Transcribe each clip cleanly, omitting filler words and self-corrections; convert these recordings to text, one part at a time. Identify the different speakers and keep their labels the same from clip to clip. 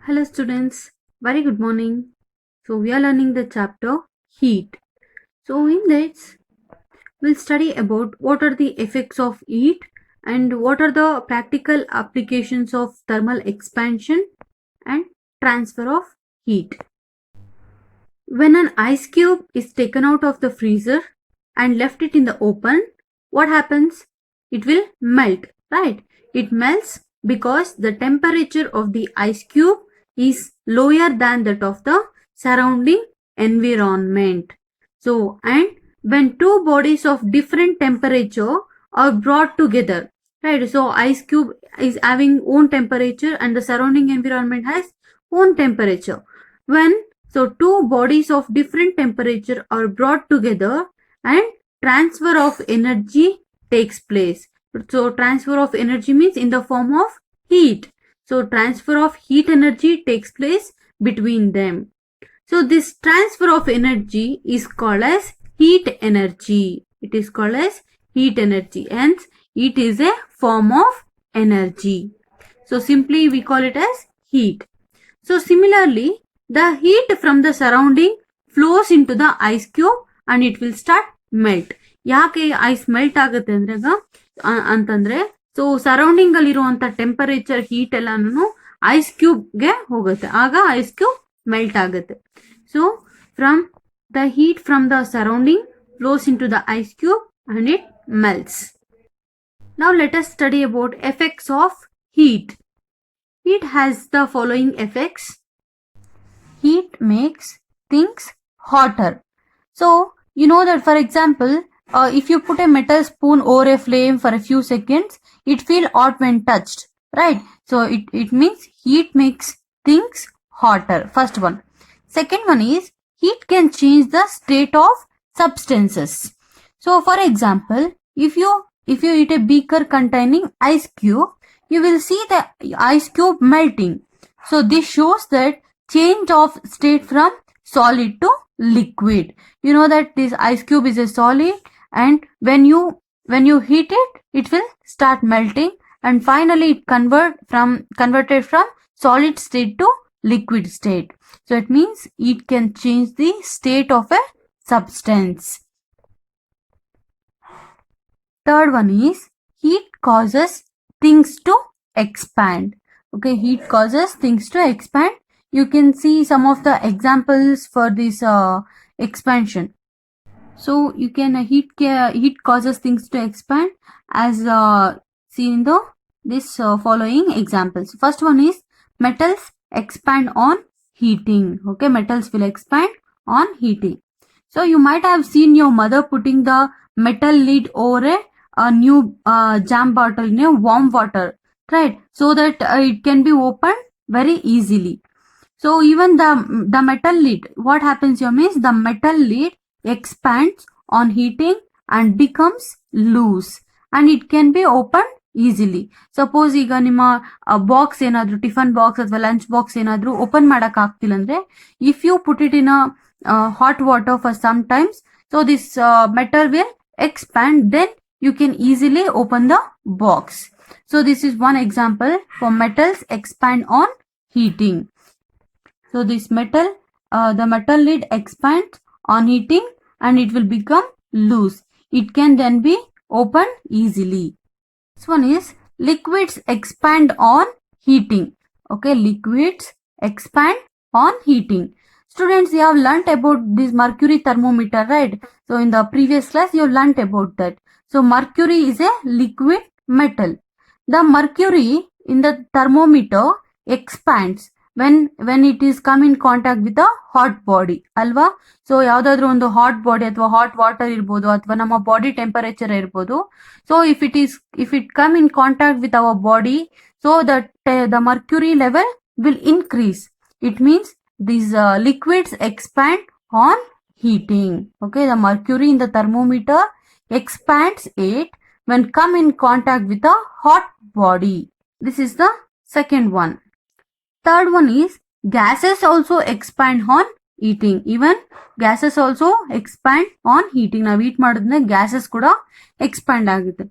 Speaker 1: Hello students, very good morning. So we are learning the chapter heat. So in this we'll study about what are the effects of heat and what are the practical applications of thermal expansion and transfer of heat. When an ice cube is taken out of the freezer and left it in the open, what happens? It will melt, right? It melts because the temperature of the ice cube is lower than that of the surrounding environment. So, and when two bodies of different temperature are brought together, right? So, ice cube is having own temperature and the surrounding environment has own temperature. When two bodies of different temperature are brought together and transfer of energy takes place. So transfer of energy means in the form of heat. So transfer of heat energy takes place between them. So this transfer of energy is called as heat energy. It is called as heat energy. Hence, it is a form of energy. So simply we call it as heat. So similarly, the heat from the surrounding flows into the ice cube and it will start melt. ಯಾಕೆ ice melt ಆಗುತ್ತೆ ಅಂದ್ರೆ ಅಂತಂದ್ರೆ so surrounding ಅಲ್ಲಿ ಇರುವಂತ temperature heat ಎಲ್ಲಾನು ice cube ಗೆ ಹೋಗುತ್ತೆ, ಆಗ ಐಸ್ ಕ್ಯೂಬ್ ಮೆಲ್ಟ್ ಆಗುತ್ತೆ. So from the heat from the surrounding flows into the ice cube and it melts. Now let us study about effects of heat. Heat has the following effects. Heat makes things hotter. So, you know that for example, if you put a metal spoon over a flame for a few seconds, it feels hot when touched, right? So, it means heat makes things hotter. First one. Second one is heat can change the state of substances. So, for example, if you eat a beaker containing ice cube, you will see the ice cube melting. So this shows that change of state from solid to liquid. You know that this ice cube is a solid, and when you heat it, it will start melting, and finally it converted from solid state to liquid state. So it means it can change the state of a substance. Third one is heat causes things to expand. Okay, heat causes things to expand. You can see some of the examples for this expansion. So you can heat causes things to expand as seen in this following examples. First one is metals expand on heating. Okay, metals will expand on heating. So you might have seen your mother putting the metal lid over a new jam bottle in a warm water, right? So that it can be opened very easily. So even the metal lid, what happens here means the metal lid expands on heating and becomes loose and it can be opened easily. Suppose ಈಗ ನಿಮ್ಮ box ಏನಾದ್ರು tiffin box ಅಥವಾ lunch box ಏನಾದ್ರು open ಮಾಡಕ್ ಆಗ್ತಿಲ್ಲ ಅಂದ್ರೆ if you put it in hot water for some times, so this metal will expand, then you can easily open the box. So this is one example for metals expand on heating. So this metal, the metal lid expands on heating and it will become loose. It can then be opened easily. This one is liquids expand on heating. Okay, liquids expand on heating. Students, you have learnt about this mercury thermometer, right? So in the previous class you learnt about that. So mercury is a liquid metal. The mercury in the thermometer expands when it is come in contact with a hot body, ಅಲ್ವಾ? So ಯಾವ್ದಾದ್ರು ಒಂದು hot body ಅಥವಾ hot water ಇರ್ಬೋದು ಅಥವಾ ನಮ್ಮ body temperature ಇರ್ಬೋದು. So if it come in contact with our body, so that the mercury level will increase. It means these liquids expand on heating. Okay, the mercury in the thermometer expands it when come in contact with a hot body. This is the second one. Third one is gases also expand on heating. Even gases also expand on heating. ನಾವು heat ಮಾಡಿದ್ರೆ gases ಕೂಡ expand ಆಗುತ್ತೆ.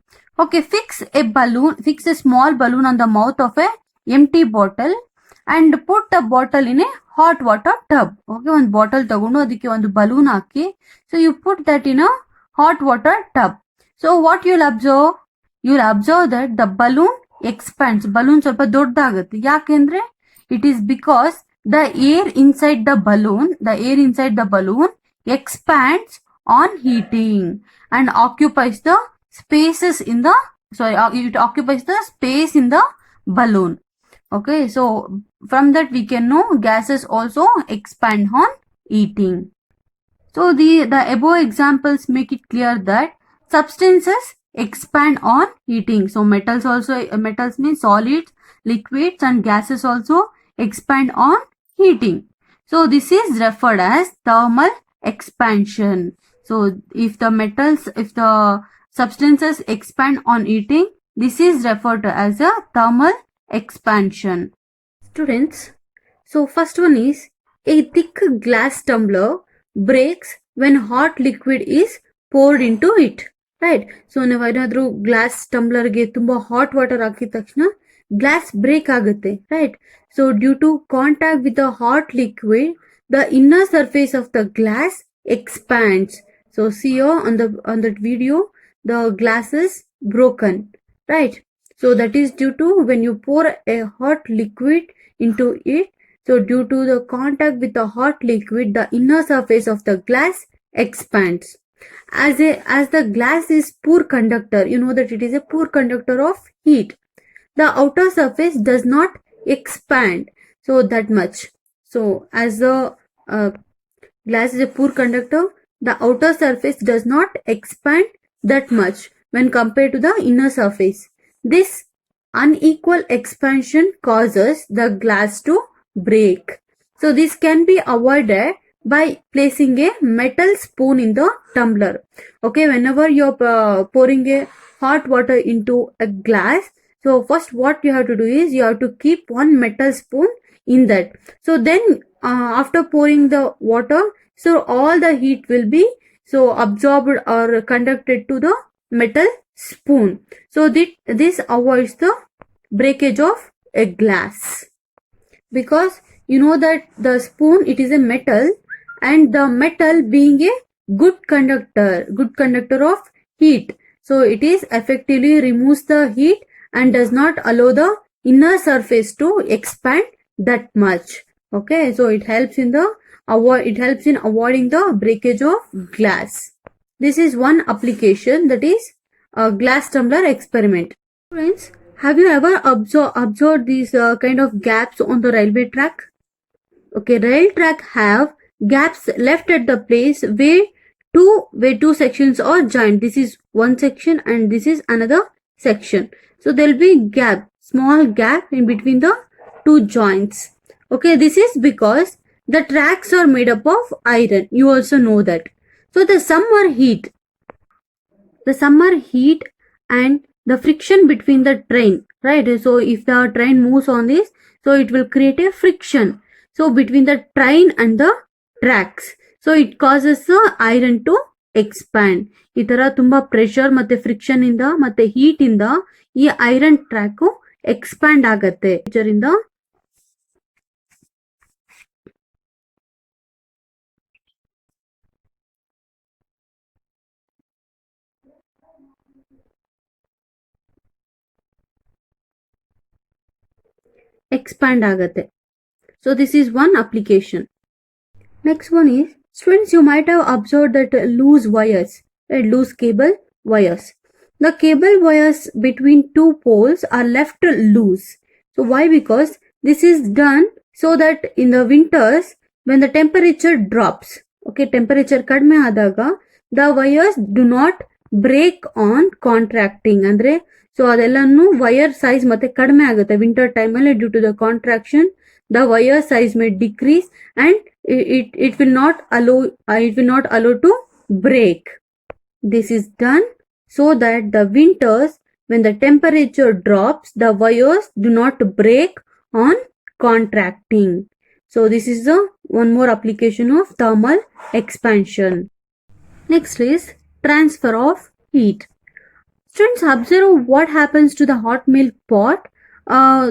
Speaker 1: Okay, fix a small balloon on the mouth of a empty bottle and put the bottle in a hot water tub. Okay, one bottle tagondo adike ಒಂದು balloon hockey, so you put that in a hot water tub. So what you'll observe? You'll observe that the balloon expands. Balloon ಸ್ವಲ್ಪ ದೊಡ್ಡದಾಗುತ್ತೆ. ಯಾಕೆಂದ್ರೆ it is because the air inside the balloon expands on heating and occupies the spaces in the it occupies the space in the balloon. Okay, so from that we can know gases also expand on heating. So the above examples make it clear that substances expand on heating. So metals mean solids, liquids and gases also expand on heating. So this is referred as thermal expansion. So if the substances expand on heating, this is referred to as a thermal expansion. Students, so first one is a thick glass tumbler breaks when hot liquid is poured into it. Right? So ನಾವೇನಾದ್ರೂ glass ಟಂಬ್ಲರ್ಗೆ ತುಂಬಾ hot water ಹಾಕಿದ ತಕ್ಷಣ glass break ಆಗುತ್ತೆ. Right? So due to contact with the hot liquid, the inner surface of the glass expands. So see here on that video, the glass is broken. Right? So that is due to when you pour a hot liquid into it. So due to the contact with the hot liquid, the inner surface of the glass expands. As the glass is poor conductor, you know that it is a poor conductor of heat. The outer surface does not expand so that much. So as the glass is a poor conductor, the outer surface does not expand that much when compared to the inner surface. This unequal expansion causes the glass to break. So this can be avoided by placing a metal spoon in the tumbler. Okay, whenever you're pouring a hot water into a glass, so first what you have to do is you have to keep one metal spoon in that. So then after pouring the water, so all the heat will be so absorbed or conducted to the metal spoon. So this avoids the breakage of a glass, because you know that the spoon, it is a metal, and the metal being a good conductor of heat, so it is effectively removes the heat and does not allow the inner surface to expand that much. Okay, so it helps in avoiding the breakage of glass. This is one application, that is a glass tumbler experiment. Friends, have you ever observed these kind of gaps on the railway track? Okay, rail track have gaps left at the place where two sections are joined. This is one section and this is another section. So there will be small gap in between the two joints. Okay, this is because the tracks are made up of iron. You also know that. So the summer heat and the friction between the train, right? So if the train moves on this, so it will create a friction. So between the train and the tracks, so it causes the iron to expand. ಈ ತರ ತುಂಬಾ pressure ಮತ್ತೆ friction ಇಂದ ಮತ್ತೆ heat ಇಂದ ಈ iron track expand ಆಗತ್ತೆ. ಇದರಿಂದ expand agate. So this is one application. Next one is, students, you might have observed that loose wires, loose cable wires. The cable wires between two poles are left loose. So why? Because this is done so that in the winters, when the temperature drops, okay, temperature kadme adaga, the wires do not break on contracting. Andre so adellanu wire size ಮತ್ತೆ ಕಡಿಮೆ ಆಗುತ್ತೆ winter time ಅಲ್ಲಿ, due to the contraction the wire size may decrease and it will not allow to break. This is done so that the winters, when the temperature drops, the wires do not break on contracting. So this is one more application of thermal expansion. Next is transfer of heat. Students, observe what happens to the hot milk pot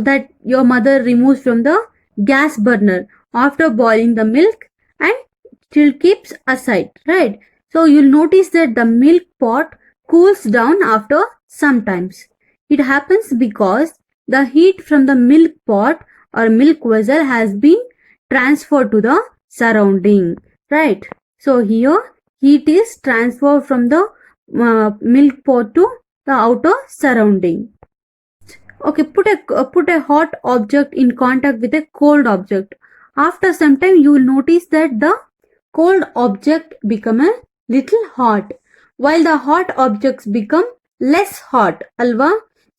Speaker 1: that your mother removes from the gas burner after boiling the milk and still keeps aside, right? So you'll notice that the milk pot cools down after some times. It happens because the heat from the milk pot or milk vessel has been transferred to the surrounding, right? So here heat is transferred from the milk pot to the outer surrounding. Okay, put a hot object in contact with a cold object. After some time, you will notice that the cold object become a little hot, while the hot objects become less hot. Alva?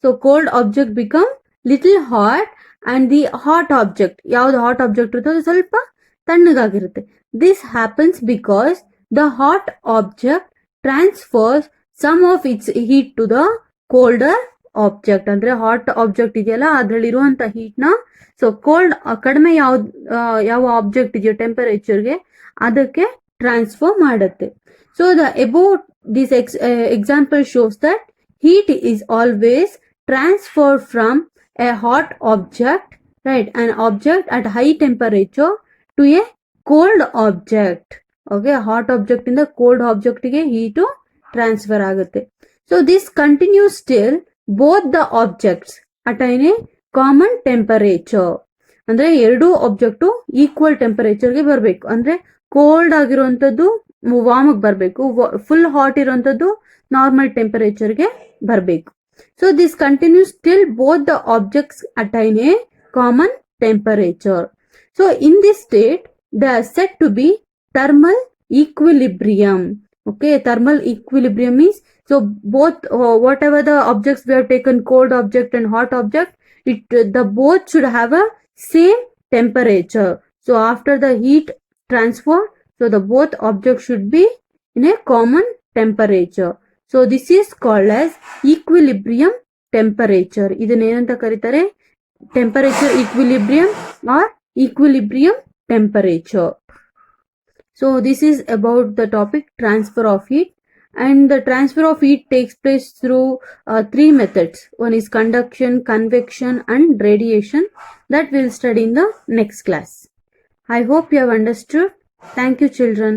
Speaker 1: So cold object become little hot, and the hot object, ಯಾವ್ದು hot object ಇರುತ್ತೋ ಸ್ವಲ್ಪ ತಣ್ಣಗಾಗಿರುತ್ತೆ. This happens because the hot object transfers some of its heat to the colder object. ಅಂದ್ರೆ hot object ಇದೆಯಲ್ಲ ಅದ್ರಲ್ಲಿರುವಂತ heat ನ so cold ಕಡಿಮೆ ಯಾವ object ಇದೆಯೋ ಟೆಂಪರೇಚರ್ಗೆ ಅದಕ್ಕೆ ಟ್ರಾನ್ಸ್ಫರ್ ಮಾಡುತ್ತೆ. So the about this example shows that heat is always transferred from a hot object, right, an object at high temperature to a cold object. Okay, hot object ಇಂದ cold object ಗೆ heat transfer ಆಗುತ್ತೆ. So this continues till both the objects attain a common temperature. ಅಂದ್ರೆ ಎರಡು object equal ಟೆಂಪರೇಚರ್ಗೆ ಬರಬೇಕು. ಅಂದ್ರೆ cold ಆಗಿರುವಂತದ್ದು warm ಬರಬೇಕು, full hot ಇರುವಂತದ್ದು ನಾರ್ಮಲ್ ಟೆಂಪರೇಚರ್ಗೆ ಬರಬೇಕು. So this continues till both the objects attain a common temperature. So in this state they are said to be thermal equilibrium. Okay, thermal equilibrium means so both whatever the objects we have taken, cold object and hot object, the both should have a same temperature. So after the heat transfer, so the both objects should be in a common temperature. So this is called as equilibrium temperature. ಇದನ್ನ ಏನಂತ ಕರೀತಾರೆ? Temperature equilibrium or equilibrium temperature. So this is about the topic transfer of heat, and the transfer of heat takes place through three methods. One is conduction, convection and radiation, that we'll study in the next class. I hope you have understood. Thank you, children.